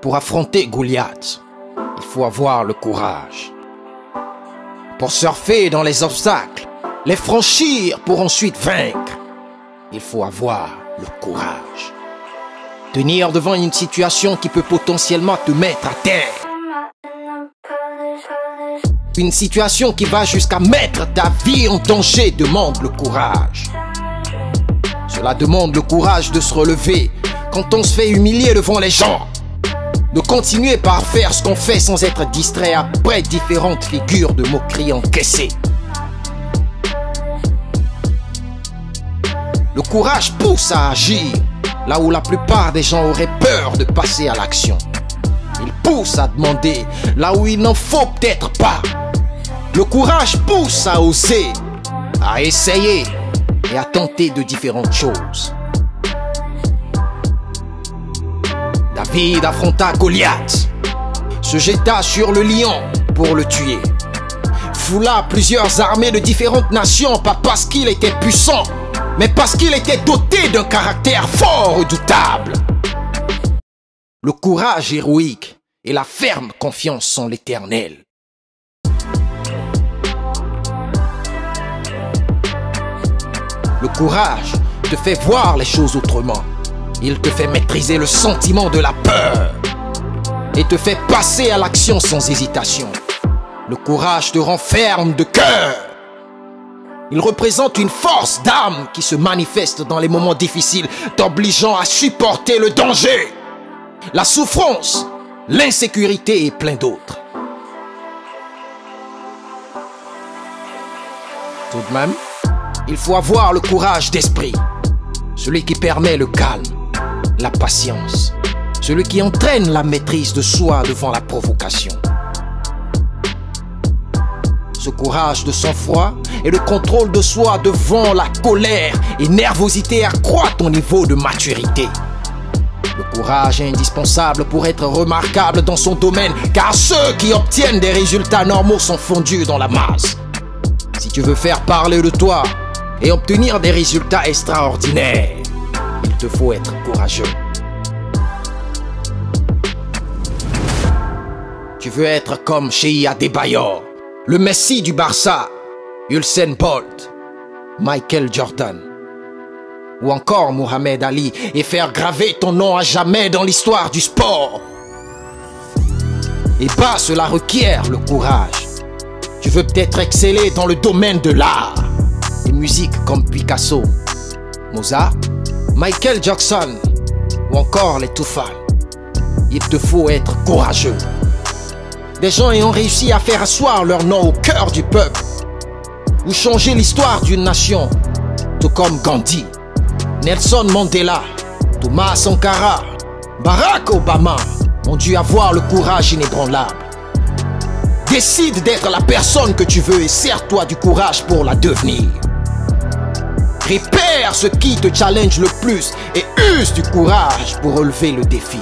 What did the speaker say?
Pour affronter Goliath, il faut avoir le courage. Pour surfer dans les obstacles, les franchir pour ensuite vaincre, il faut avoir le courage. Tenir devant une situation qui peut potentiellement te mettre à terre. Une situation qui va jusqu'à mettre ta vie en danger demande le courage. Cela demande le courage de se relever quand on se fait humilier devant les gens. De continuer par faire ce qu'on fait sans être distrait après différentes figures de moquerie encaissées. Le courage pousse à agir là où la plupart des gens auraient peur de passer à l'action. Il pousse à demander là où il n'en faut peut-être pas. Le courage pousse à oser, à essayer et à tenter de différentes choses. David affronta Goliath, se jeta sur le lion pour le tuer. Foula plusieurs armées de différentes nations, pas parce qu'il était puissant, mais parce qu'il était doté d'un caractère fort redoutable. Le courage héroïque et la ferme confiance en l'Éternel. Le courage te fait voir les choses autrement. Il te fait maîtriser le sentiment de la peur et te fait passer à l'action sans hésitation. Le courage te rend ferme de cœur. Il représente une force d'âme qui se manifeste dans les moments difficiles, t'obligeant à supporter le danger, la souffrance, l'insécurité et plein d'autres. Tout de même, il faut avoir le courage d'esprit, celui qui permet le calme, la patience, celui qui entraîne la maîtrise de soi devant la provocation. Ce courage de sang-froid et le contrôle de soi devant la colère et nervosité accroît ton niveau de maturité. Le courage est indispensable pour être remarquable dans son domaine, car ceux qui obtiennent des résultats normaux sont fondus dans la masse. Si tu veux faire parler de toi et obtenir des résultats extraordinaires, il te faut être courageux. Tu veux être comme Cheikh Adebayor, le Messi du Barça, Usain Bolt, Michael Jordan ou encore Mohamed Ali et faire graver ton nom à jamais dans l'histoire du sport. Et bah, cela requiert le courage. Tu veux peut-être exceller dans le domaine de l'art, des musiques comme Picasso, Mozart, Michael Jackson ou encore les Toufal. Il te faut être courageux. Des gens ayant réussi à faire asseoir leur nom au cœur du peuple ou changer l'histoire d'une nation, tout comme Gandhi, Nelson Mandela, Thomas Sankara, Barack Obama, ont dû avoir le courage inébranlable. Décide d'être la personne que tu veux et sers-toi du courage pour la devenir. Repère ce qui te challenge le plus et use du courage pour relever le défi.